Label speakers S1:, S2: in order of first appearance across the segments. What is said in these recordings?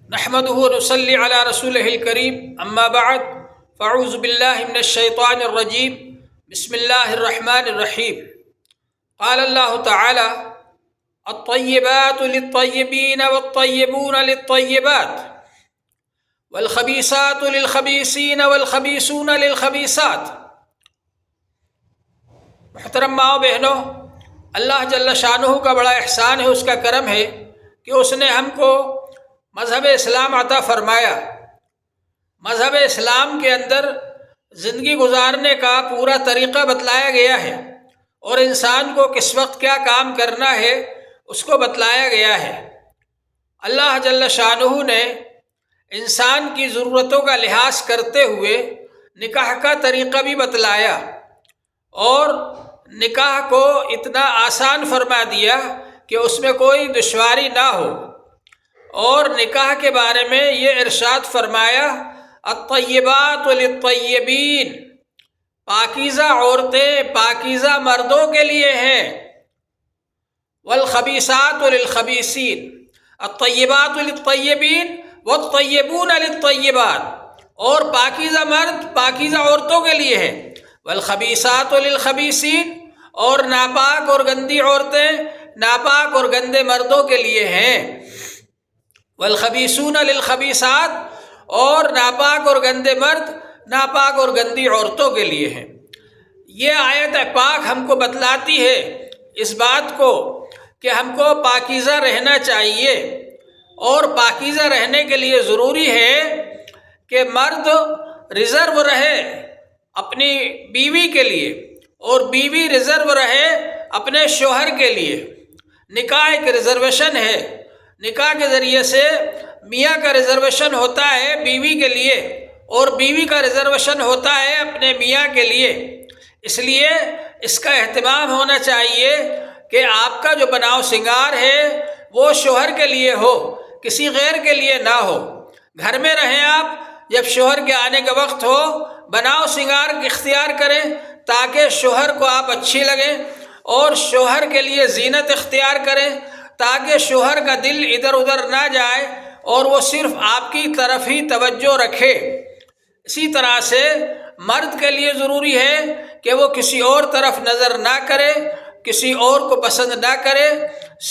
S1: نحمده ونصلي على رسوله الكريم اما بعد فاعوذ بالله من الشيطان الرجيم بسم الله الرحمن الرحيم قال الله تعالى الطيبات للطيبين والطيبون للطيبات والخبيثات للخبيثين والخبيثون للخبيثات۔ محترم ماؤں بہنوں، اللہ جل شانہ کا بڑا احسان ہے، اس کا کرم ہے کہ اس نے ہم کو مذہب اسلام عطا فرمایا۔ مذہب اسلام کے اندر زندگی گزارنے کا پورا طریقہ بتلایا گیا ہے اور انسان کو کس وقت کیا کام کرنا ہے اس کو بتلایا گیا ہے۔ اللہ جل شانہ نے انسان کی ضرورتوں کا لحاظ کرتے ہوئے نکاح کا طریقہ بھی بتلایا اور نکاح کو اتنا آسان فرما دیا کہ اس میں کوئی دشواری نہ ہو، اور نکاح کے بارے میں یہ ارشاد فرمایا الطیبات للطیبین، پاکیزہ عورتیں پاکیزہ مردوں کے لیے ہیں، والخبیثات للخبیثین، الطیبات للطیبین والطیبون للطیبات، اور پاکیزہ مرد پاکیزہ عورتوں کے لیے ہیں، والخبیثات للخبیثین، اور ناپاک اور گندی عورتیں ناپاک اور گندے مردوں کے لیے ہیں، والخبیثون للخبیثات، اور ناپاک اور گندے مرد ناپاک اور گندی عورتوں کے لیے ہیں۔ یہ آیت پاک ہم کو بتلاتی ہے اس بات کو کہ ہم کو پاکیزہ رہنا چاہیے، اور پاکیزہ رہنے کے لیے ضروری ہے کہ مرد ریزرو رہے اپنی بیوی کے لیے اور بیوی ریزرو رہے اپنے شوہر کے لیے۔ نکاح ایک ریزرویشن ہے، نکاح کے ذریعے سے میاں کا ریزرویشن ہوتا ہے بیوی کے لیے اور بیوی کا ریزرویشن ہوتا ہے اپنے میاں کے لیے۔ اس لیے اس کا اہتمام ہونا چاہیے کہ آپ کا جو بناؤ سنگار ہے وہ شوہر کے لیے ہو، کسی غیر کے لیے نہ ہو۔ گھر میں رہیں آپ، جب شوہر کے آنے کا وقت ہو بناؤ سنگار اختیار کریں تاکہ شوہر کو آپ اچھی لگیں، اور شوہر کے لیے زینت اختیار کریں تاکہ شوہر کا دل ادھر ادھر نہ جائے اور وہ صرف آپ کی طرف ہی توجہ رکھے۔ اسی طرح سے مرد کے لیے ضروری ہے کہ وہ کسی اور طرف نظر نہ کرے، کسی اور کو پسند نہ کرے،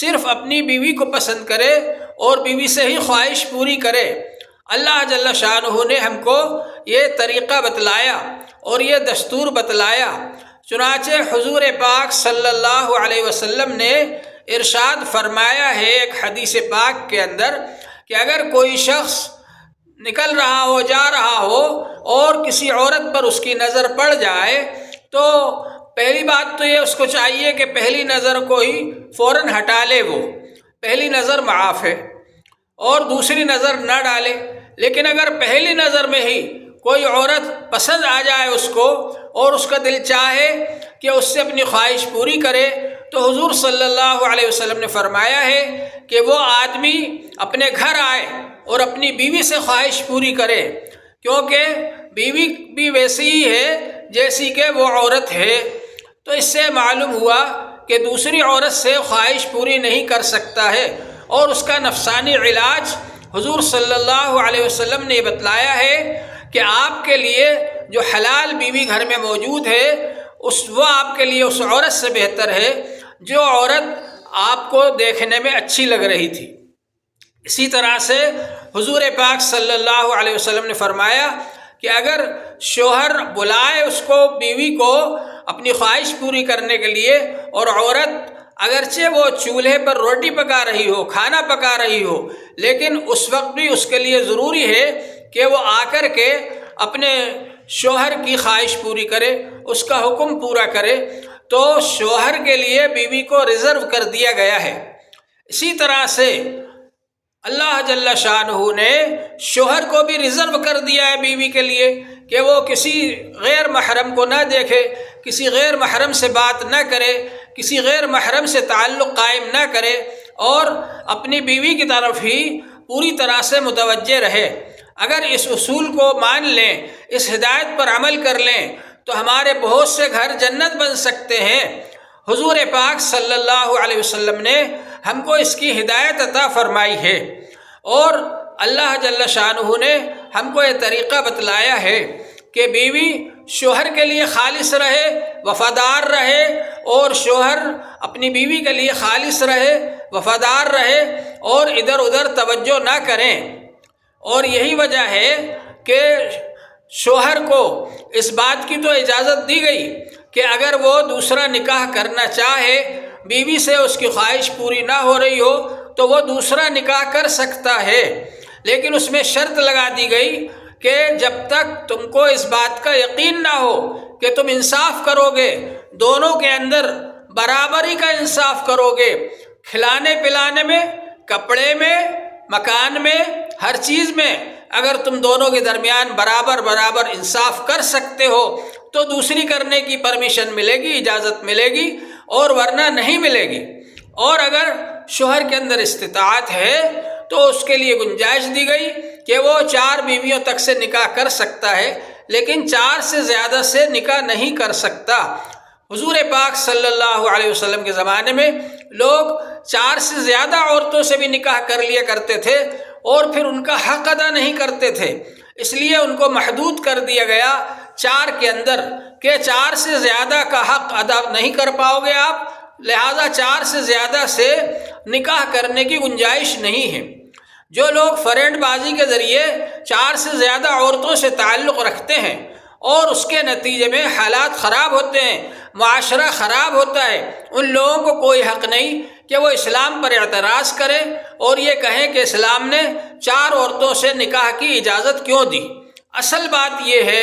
S1: صرف اپنی بیوی کو پسند کرے اور بیوی سے ہی خواہش پوری کرے۔ اللہ جل شانہ نے ہم کو یہ طریقہ بتلایا اور یہ دستور بتلایا۔ چنانچہ حضور پاک صلی اللہ علیہ وسلم نے ارشاد فرمایا ہے ایک حدیث پاک کے اندر کہ اگر کوئی شخص نکل رہا ہو، جا رہا ہو اور کسی عورت پر اس کی نظر پڑ جائے تو پہلی بات تو یہ اس کو چاہیے کہ پہلی نظر کو ہی فوراً ہٹا لے، وہ پہلی نظر معاف ہے، اور دوسری نظر نہ ڈالے۔ لیکن اگر پہلی نظر میں ہی کوئی عورت پسند آ جائے اس کو اور اس کا دل چاہے کہ اس سے اپنی خواہش پوری کرے تو حضور صلی اللہ علیہ وسلم نے فرمایا ہے کہ وہ آدمی اپنے گھر آئے اور اپنی بیوی سے خواہش پوری کرے، کیونکہ بیوی بھی ویسی ہی ہے جیسی کہ وہ عورت ہے۔ تو اس سے معلوم ہوا کہ دوسری عورت سے خواہش پوری نہیں کر سکتا ہے، اور اس کا نفسانی علاج حضور صلی اللہ علیہ وسلم نے بتلایا ہے کہ آپ کے لیے جو حلال بیوی گھر میں موجود ہے وہ آپ کے لیے اس عورت سے بہتر ہے جو عورت آپ کو دیکھنے میں اچھی لگ رہی تھی۔ اسی طرح سے حضور پاک صلی اللہ علیہ وسلم نے فرمایا کہ اگر شوہر بلائے اس کو، بیوی کو اپنی خواہش پوری کرنے کے لیے، اور عورت اگرچہ وہ چولہے پر روٹی پکا رہی ہو، کھانا پکا رہی ہو، لیکن اس وقت بھی اس کے لیے ضروری ہے کہ وہ آ کر کے اپنے شوہر کی خواہش پوری کرے، اس کا حکم پورا کرے، تو شوہر کے لیے بیوی کو ریزرو کر دیا گیا ہے۔ اسی طرح سے اللہ جل شانہ نے شوہر کو بھی ریزرو کر دیا ہے بیوی کے لیے کہ وہ کسی غیر محرم کو نہ دیکھے، کسی غیر محرم سے بات نہ کرے، کسی غیر محرم سے تعلق قائم نہ کرے، اور اپنی بیوی کی طرف ہی پوری طرح سے متوجہ رہے۔ اگر اس اصول کو مان لیں، اس ہدایت پر عمل کر لیں تو ہمارے بہت سے گھر جنت بن سکتے ہیں۔ حضور پاک صلی اللہ علیہ وسلم نے ہم کو اس کی ہدایت عطا فرمائی ہے، اور اللہ جل شانہ نے ہم کو یہ طریقہ بتلایا ہے کہ بیوی شوہر کے لیے خالص رہے، وفادار رہے، اور شوہر اپنی بیوی کے لیے خالص رہے، وفادار رہے، اور ادھر ادھر توجہ نہ کریں۔ اور یہی وجہ ہے کہ شوہر کو اس بات کی تو اجازت دی گئی کہ اگر وہ دوسرا نکاح کرنا چاہے، بیوی سے اس کی خواہش پوری نہ ہو رہی ہو تو وہ دوسرا نکاح کر سکتا ہے، لیکن اس میں شرط لگا دی گئی کہ جب تک تم کو اس بات کا یقین نہ ہو کہ تم انصاف کرو گے، دونوں کے اندر برابری کا انصاف کرو گے، کھلانے پلانے میں، کپڑے میں، مکان میں، ہر چیز میں اگر تم دونوں کے درمیان برابر انصاف کر سکتے ہو تو دوسری کرنے کی پرمیشن ملے گی، اجازت ملے گی، اور ورنہ نہیں ملے گی۔ اور اگر شوہر کے اندر استطاعت ہے تو اس کے لیے گنجائش دی گئی کہ وہ 4 بیویوں تک سے نکاح کر سکتا ہے، لیکن 4 سے زیادہ سے نکاح نہیں کر سکتا۔ حضور پاک صلی اللہ علیہ وسلم کے زمانے میں لوگ 4 سے زیادہ عورتوں سے بھی نکاح کر لیا کرتے تھے اور پھر ان کا حق ادا نہیں کرتے تھے، اس لیے ان کو محدود کر دیا گیا 4 کے اندر کہ 4 سے زیادہ کا حق ادا نہیں کر پاؤ گے آپ، لہذا 4 سے زیادہ سے نکاح کرنے کی گنجائش نہیں ہے۔ جو لوگ فرینڈ بازی کے ذریعے 4 سے زیادہ عورتوں سے تعلق رکھتے ہیں اور اس کے نتیجے میں حالات خراب ہوتے ہیں، معاشرہ خراب ہوتا ہے، ان لوگوں کو کوئی حق نہیں کہ وہ اسلام پر اعتراض کریں اور یہ کہیں کہ اسلام نے 4 عورتوں سے نکاح کی اجازت کیوں دی۔ اصل بات یہ ہے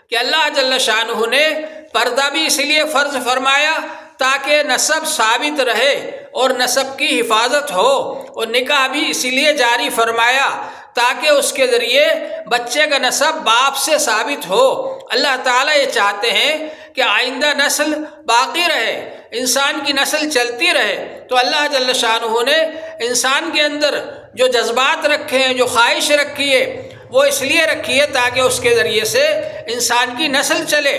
S1: کہ اللہ جل شانہ نے پردہ بھی اس لیے فرض فرمایا تاکہ نسب ثابت رہے اور نسب کی حفاظت ہو، اور نکاح بھی اسی لیے جاری فرمایا تاکہ اس کے ذریعے بچے کا نسب باپ سے ثابت ہو۔ اللہ تعالیٰ یہ چاہتے ہیں کہ آئندہ نسل باقی رہے، انسان کی نسل چلتی رہے، تو اللہ جل شانہ نے انسان کے اندر جو جذبات رکھے ہیں، جو خواہش رکھی ہے، وہ اس لیے رکھی ہے تاکہ اس کے ذریعے سے انسان کی نسل چلے،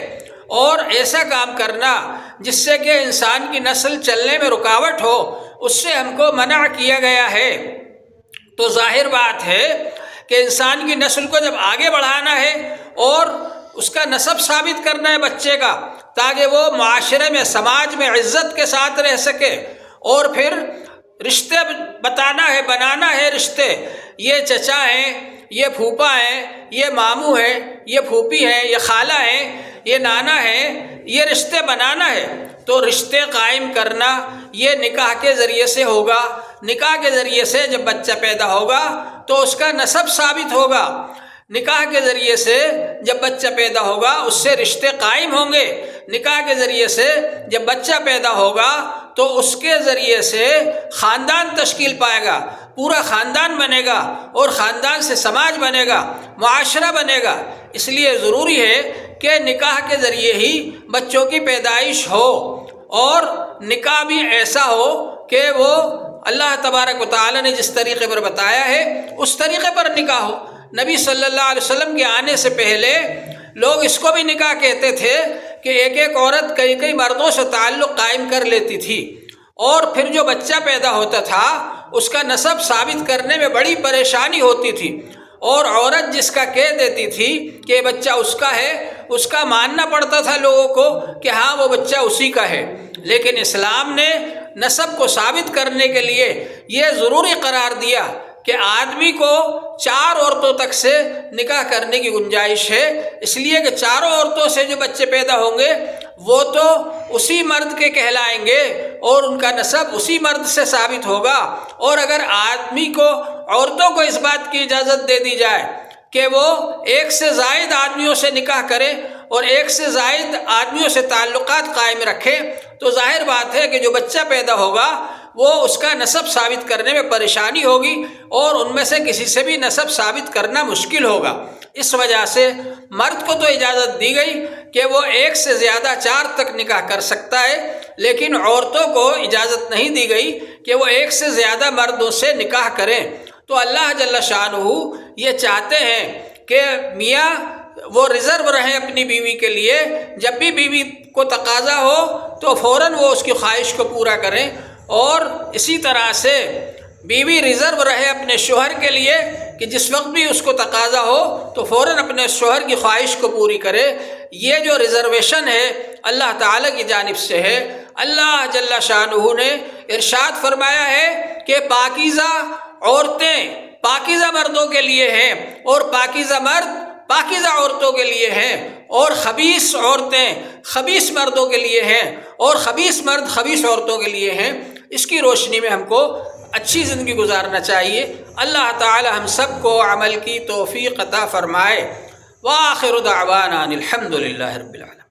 S1: اور ایسا کام کرنا جس سے کہ انسان کی نسل چلنے میں رکاوٹ ہو، اس سے ہم کو منع کیا گیا ہے۔ تو ظاہر بات ہے کہ انسان کی نسل کو جب آگے بڑھانا ہے اور اس کا نسب ثابت کرنا ہے بچے کا، تاکہ وہ معاشرے میں، سماج میں عزت کے ساتھ رہ سکے، اور پھر رشتے بتانا ہے، بنانا ہے رشتے، یہ چچا ہیں، یہ پھوپھا ہیں، یہ ماموں ہیں، یہ پھوپھی ہیں، یہ خالہ ہیں، یہ نانا ہے، یہ رشتے بنانا ہے، تو رشتے قائم کرنا یہ نکاح کے ذریعے سے ہوگا۔ نکاح کے ذریعے سے جب بچہ پیدا ہوگا تو اس کا نسب ثابت ہوگا، نکاح کے ذریعے سے جب بچہ پیدا ہوگا اس سے رشتے قائم ہوں گے، نکاح کے ذریعے سے جب بچہ پیدا ہوگا تو اس کے ذریعے سے خاندان تشکیل پائے گا، پورا خاندان بنے گا، اور خاندان سے سماج بنے گا، معاشرہ بنے گا۔ اس لیے ضروری ہے کہ نکاح کے ذریعے ہی بچوں کی پیدائش ہو، اور نکاح بھی ایسا ہو کہ وہ اللہ تبارک و تعالیٰ نے جس طریقے پر بتایا ہے اس طریقے پر نکاح ہو۔ نبی صلی اللہ علیہ وسلم کے آنے سے پہلے لوگ اس کو بھی نکاح کہتے تھے کہ ایک ایک عورت کئی مردوں سے تعلق قائم کر لیتی تھی، اور پھر جو بچہ پیدا ہوتا تھا اس کا نسب ثابت کرنے میں بڑی پریشانی ہوتی تھی، اور عورت جس کا کہہ دیتی تھی کہ بچہ اس کا ہے، اس کا ماننا پڑتا تھا لوگوں کو کہ ہاں وہ بچہ اسی کا ہے۔ لیکن اسلام نے نسب کو ثابت کرنے کے لیے یہ ضروری قرار دیا کہ آدمی کو 4 عورتوں تک سے نکاح کرنے کی گنجائش ہے، اس لیے کہ 4 عورتوں سے جو بچے پیدا ہوں گے وہ تو اسی مرد کے کہلائیں گے اور ان کا نسب اسی مرد سے ثابت ہوگا۔ اور اگر آدمی کو، عورتوں کو اس بات کی اجازت دے دی جائے کہ وہ 1 سے زائد آدمیوں سے نکاح کرے اور 1 سے زائد آدمیوں سے تعلقات قائم رکھے، تو ظاہر بات ہے کہ جو بچہ پیدا ہوگا وہ اس کا نسب ثابت کرنے میں پریشانی ہوگی، اور ان میں سے کسی سے بھی نسب ثابت کرنا مشکل ہوگا۔ اس وجہ سے مرد کو تو اجازت دی گئی کہ وہ 1 سے زیادہ 4 تک نکاح کر سکتا ہے، لیکن عورتوں کو اجازت نہیں دی گئی کہ وہ 1 سے زیادہ مردوں سے نکاح کریں۔ تو اللہ جل شانہ یہ چاہتے ہیں کہ میاں وہ ریزرو رہیں اپنی بیوی کے لیے، جب بھی بیوی کو تقاضا ہو تو فوراً وہ اس کی خواہش کو پورا کریں، اور اسی طرح سے بیوی ریزرو رہے اپنے شوہر کے لیے کہ جس وقت بھی اس کو تقاضا ہو تو فوراً اپنے شوہر کی خواہش کو پوری کرے۔ یہ جو ریزرویشن ہے اللہ تعالیٰ کی جانب سے ہے۔ اللہ جل شانہ نے ارشاد فرمایا ہے کہ پاکیزہ عورتیں پاکیزہ مردوں کے لیے ہیں اور پاکیزہ مرد پاکیزہ عورتوں کے لیے ہیں، اور خبیث عورتیں خبیث مردوں کے لیے ہیں، اور خبیث مرد خبیث عورتوں کے لیے ہیں۔ اس کی روشنی میں ہم کو اچھی زندگی گزارنا چاہیے۔ اللہ تعالی ہم سب کو عمل کی توفیق عطا فرمائے۔ وآخر دعوانا الحمد للہ رب العالمین۔